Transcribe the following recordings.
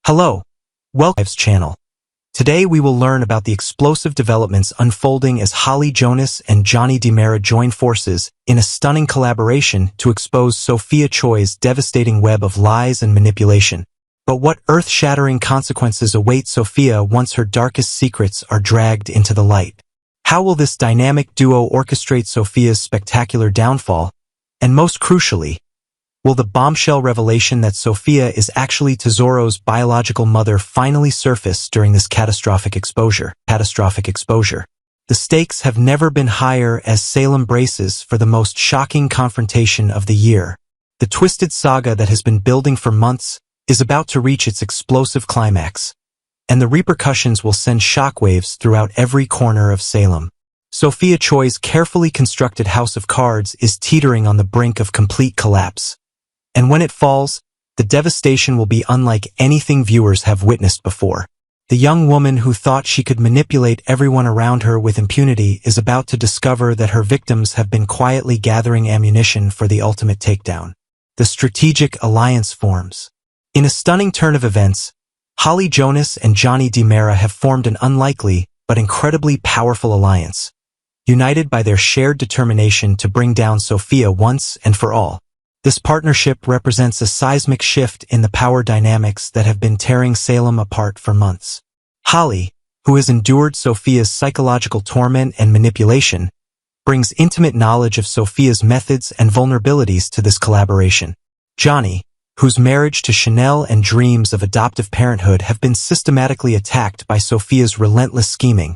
Hello, welcome to the channel. Today we will learn about the explosive developments unfolding as Holly Jonas and Johnny DiMera join forces in a stunning collaboration to expose Sophia Choi's devastating web of lies and manipulation. But what earth-shattering consequences await Sophia once her darkest secrets are dragged into the light? How will this dynamic duo orchestrate Sophia's spectacular downfall? And most crucially, will the bombshell revelation that Sophia is actually Tesoro's biological mother finally surface during this catastrophic exposure? The stakes have never been higher as Salem braces for the most shocking confrontation of the year. The twisted saga that has been building for months is about to reach its explosive climax, and the repercussions will send shockwaves throughout every corner of Salem. Sophia Choi's carefully constructed house of cards is teetering on the brink of complete collapse. And when it falls, the devastation will be unlike anything viewers have witnessed before. The young woman who thought she could manipulate everyone around her with impunity is about to discover that her victims have been quietly gathering ammunition for the ultimate takedown. The strategic alliance forms. In a stunning turn of events, Holly Jonas and Johnny DiMera have formed an unlikely but incredibly powerful alliance, united by their shared determination to bring down Sophia once and for all. This partnership represents a seismic shift in the power dynamics that have been tearing Salem apart for months. Holly, who has endured Sophia's psychological torment and manipulation, brings intimate knowledge of Sophia's methods and vulnerabilities to this collaboration. Johnny, whose marriage to Chanel and dreams of adoptive parenthood have been systematically attacked by Sophia's relentless scheming,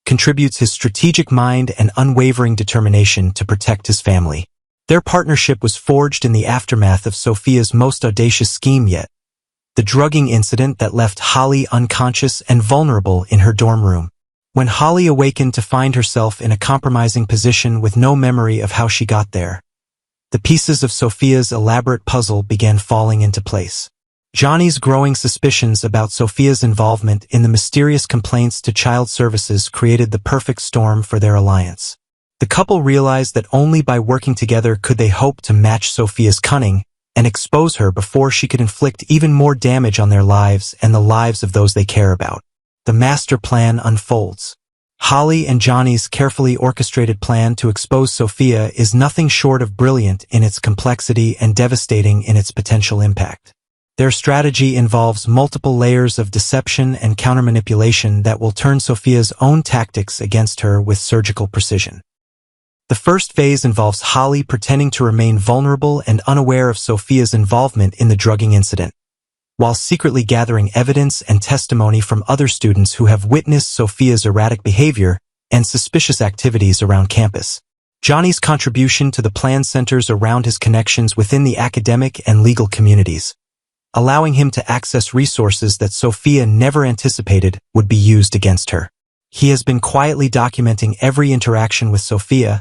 contributes his strategic mind and unwavering determination to protect his family. Their partnership was forged in the aftermath of Sophia's most audacious scheme yet, the drugging incident that left Holly unconscious and vulnerable in her dorm room. When Holly awakened to find herself in a compromising position with no memory of how she got there, the pieces of Sophia's elaborate puzzle began falling into place. Johnny's growing suspicions about Sophia's involvement in the mysterious complaints to child services created the perfect storm for their alliance. The couple realized that only by working together could they hope to match Sophia's cunning and expose her before she could inflict even more damage on their lives and the lives of those they care about. The master plan unfolds. Holly and Johnny's carefully orchestrated plan to expose Sophia is nothing short of brilliant in its complexity and devastating in its potential impact. Their strategy involves multiple layers of deception and countermanipulation that will turn Sophia's own tactics against her with surgical precision. The first phase involves Holly pretending to remain vulnerable and unaware of Sophia's involvement in the drugging incident, while secretly gathering evidence and testimony from other students who have witnessed Sophia's erratic behavior and suspicious activities around campus. Johnny's contribution to the plan centers around his connections within the academic and legal communities, allowing him to access resources that Sophia never anticipated would be used against her. He has been quietly documenting every interaction with Sophia,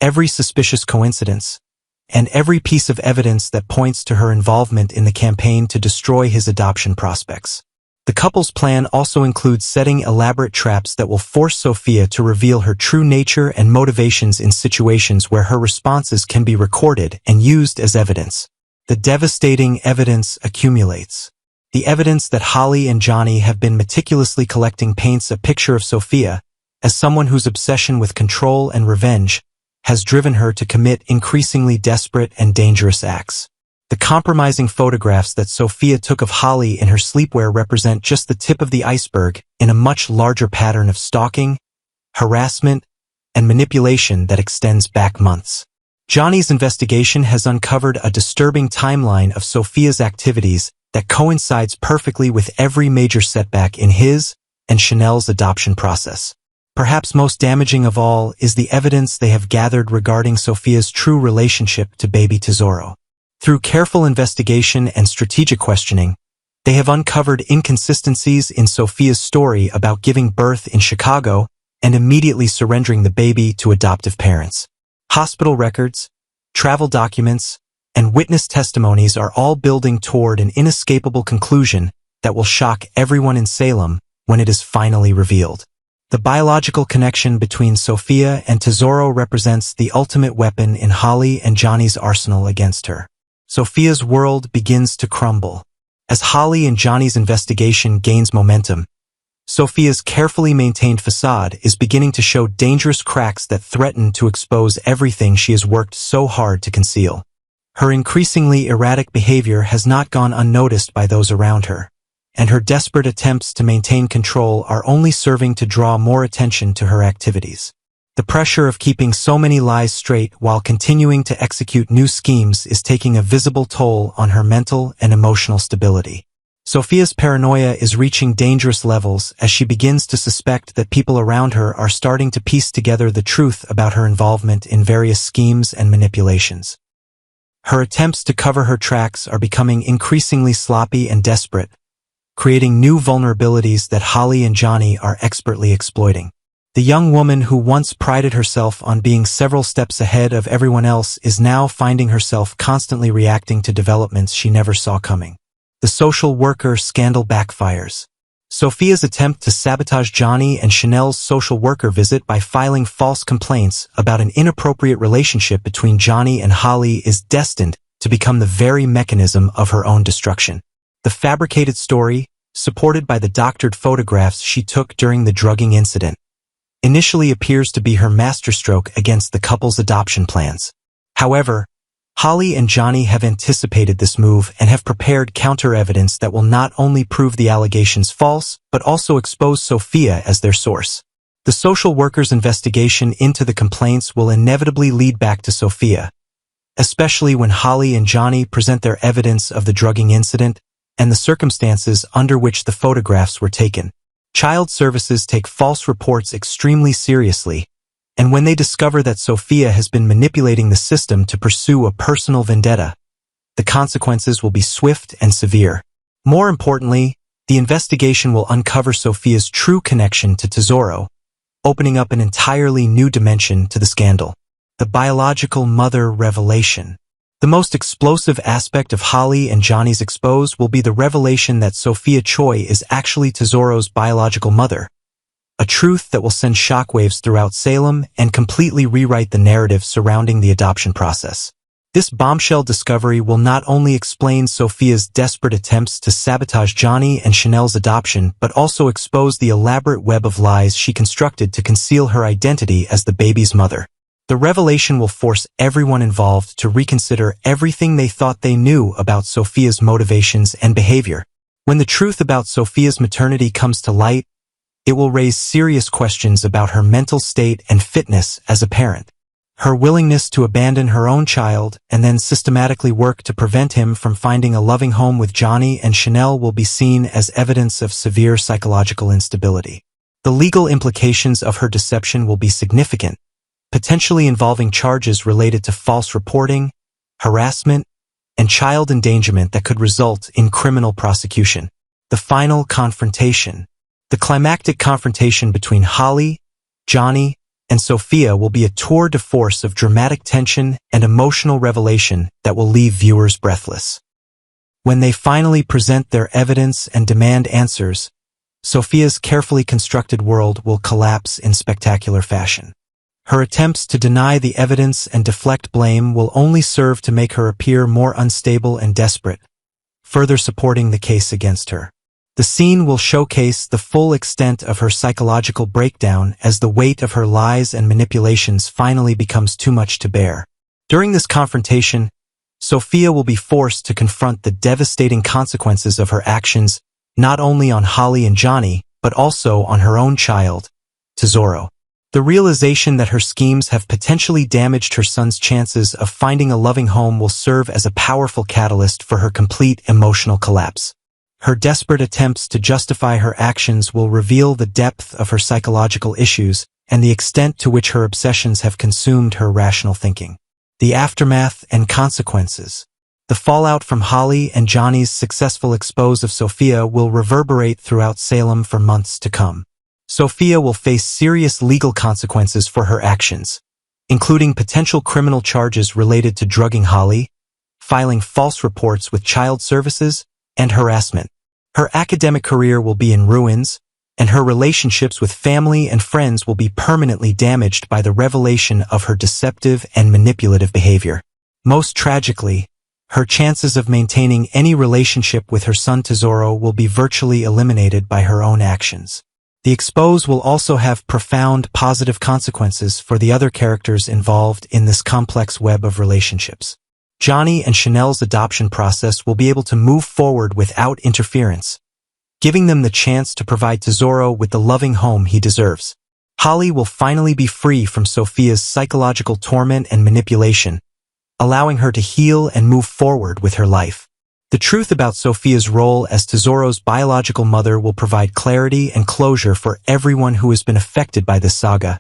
every suspicious coincidence, and every piece of evidence that points to her involvement in the campaign to destroy his adoption prospects. The couple's plan also includes setting elaborate traps that will force Sophia to reveal her true nature and motivations in situations where her responses can be recorded and used as evidence. The devastating evidence accumulates. The evidence that Holly and Johnny have been meticulously collecting paints a picture of Sophia as someone whose obsession with control and revenge has driven her to commit increasingly desperate and dangerous acts. The compromising photographs that Sophia took of Holly in her sleepwear represent just the tip of the iceberg in a much larger pattern of stalking, harassment, and manipulation that extends back months. Johnny's investigation has uncovered a disturbing timeline of Sophia's activities that coincides perfectly with every major setback in his and Chanel's adoption process. Perhaps most damaging of all is the evidence they have gathered regarding Sophia's true relationship to baby Tesoro. Through careful investigation and strategic questioning, they have uncovered inconsistencies in Sophia's story about giving birth in Chicago and immediately surrendering the baby to adoptive parents. Hospital records, travel documents, and witness testimonies are all building toward an inescapable conclusion that will shock everyone in Salem when it is finally revealed. The biological connection between Sophia and Tesoro represents the ultimate weapon in Holly and Johnny's arsenal against her. Sophia's world begins to crumble As Holly and Johnny's investigation gains momentum, Sophia's carefully maintained facade is beginning to show dangerous cracks that threaten to expose everything she has worked so hard to conceal. Her increasingly erratic behavior has not gone unnoticed by those around her, and her desperate attempts to maintain control are only serving to draw more attention to her activities. The pressure of keeping so many lies straight while continuing to execute new schemes is taking a visible toll on her mental and emotional stability. Sophia's paranoia is reaching dangerous levels as she begins to suspect that people around her are starting to piece together the truth about her involvement in various schemes and manipulations. Her attempts to cover her tracks are becoming increasingly sloppy and desperate, creating new vulnerabilities that Holly and Johnny are expertly exploiting. The young woman who once prided herself on being several steps ahead of everyone else is now finding herself constantly reacting to developments she never saw coming. The social worker scandal backfires. Sophia's attempt to sabotage Johnny and Chanel's social worker visit by filing false complaints about an inappropriate relationship between Johnny and Holly is destined to become the very mechanism of her own destruction. The fabricated story, supported by the doctored photographs she took during the drugging incident, initially appears to be her masterstroke against the couple's adoption plans. However, Holly and Johnny have anticipated this move and have prepared counter-evidence that will not only prove the allegations false, but also expose Sophia as their source. The social worker's investigation into the complaints will inevitably lead back to Sophia, especially when Holly and Johnny present their evidence of the drugging incident and the circumstances under which the photographs were taken. Child services take false reports extremely seriously, and when they discover that Sophia has been manipulating the system to pursue a personal vendetta, the consequences will be swift and severe. More importantly, the investigation will uncover Sophia's true connection to Tesoro, opening up an entirely new dimension to the scandal. The biological mother revelation. The most explosive aspect of Holly and Johnny's expose will be the revelation that Sophia Choi is actually Tesoro's biological mother, a truth that will send shockwaves throughout Salem and completely rewrite the narrative surrounding the adoption process. This bombshell discovery will not only explain Sophia's desperate attempts to sabotage Johnny and Chanel's adoption, but also expose the elaborate web of lies she constructed to conceal her identity as the baby's mother. The revelation will force everyone involved to reconsider everything they thought they knew about Sophia's motivations and behavior. When the truth about Sophia's maternity comes to light, it will raise serious questions about her mental state and fitness as a parent. Her willingness to abandon her own child and then systematically work to prevent him from finding a loving home with Johnny and Chanel will be seen as evidence of severe psychological instability. The legal implications of her deception will be significant, potentially involving charges related to false reporting, harassment, and child endangerment that could result in criminal prosecution. The final confrontation. The climactic confrontation between Holly, Johnny, and Sophia will be a tour de force of dramatic tension and emotional revelation that will leave viewers breathless. When they finally present their evidence and demand answers, Sophia's carefully constructed world will collapse in spectacular fashion. Her attempts to deny the evidence and deflect blame will only serve to make her appear more unstable and desperate, further supporting the case against her. The scene will showcase the full extent of her psychological breakdown as the weight of her lies and manipulations finally becomes too much to bear. During this confrontation, Sophia will be forced to confront the devastating consequences of her actions, not only on Holly and Johnny, but also on her own child, Tesoro. The realization that her schemes have potentially damaged her son's chances of finding a loving home will serve as a powerful catalyst for her complete emotional collapse. Her desperate attempts to justify her actions will reveal the depth of her psychological issues and the extent to which her obsessions have consumed her rational thinking. The aftermath and consequences. The fallout from Holly and Johnny's successful expose of Sophia will reverberate throughout Salem for months to come. Sophia will face serious legal consequences for her actions, including potential criminal charges related to drugging Holly, filing false reports with child services, and harassment. Her academic career will be in ruins, and her relationships with family and friends will be permanently damaged by the revelation of her deceptive and manipulative behavior. Most tragically, her chances of maintaining any relationship with her son Tesoro will be virtually eliminated by her own actions. The expose will also have profound positive consequences for the other characters involved in this complex web of relationships. Johnny and Chanel's adoption process will be able to move forward without interference, giving them the chance to provide Tesoro with the loving home he deserves. Holly will finally be free from Sophia's psychological torment and manipulation, allowing her to heal and move forward with her life. The truth about Sophia's role as Tesoro's biological mother will provide clarity and closure for everyone who has been affected by this saga,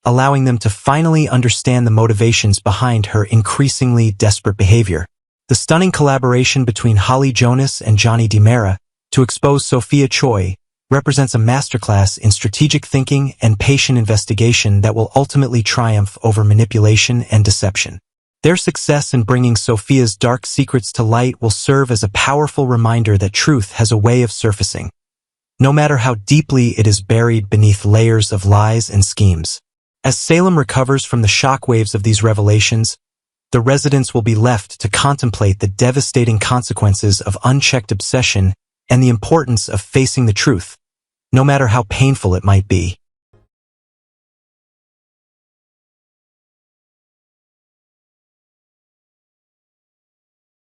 allowing them to finally understand the motivations behind her increasingly desperate behavior. The stunning collaboration between Holly Jonas and Johnny DiMera to expose Sophia Choi represents a masterclass in strategic thinking and patient investigation that will ultimately triumph over manipulation and deception. Their success in bringing Sophia's dark secrets to light will serve as a powerful reminder that truth has a way of surfacing, no matter how deeply it is buried beneath layers of lies and schemes. As Salem recovers from the shockwaves of these revelations, the residents will be left to contemplate the devastating consequences of unchecked obsession and the importance of facing the truth, no matter how painful it might be.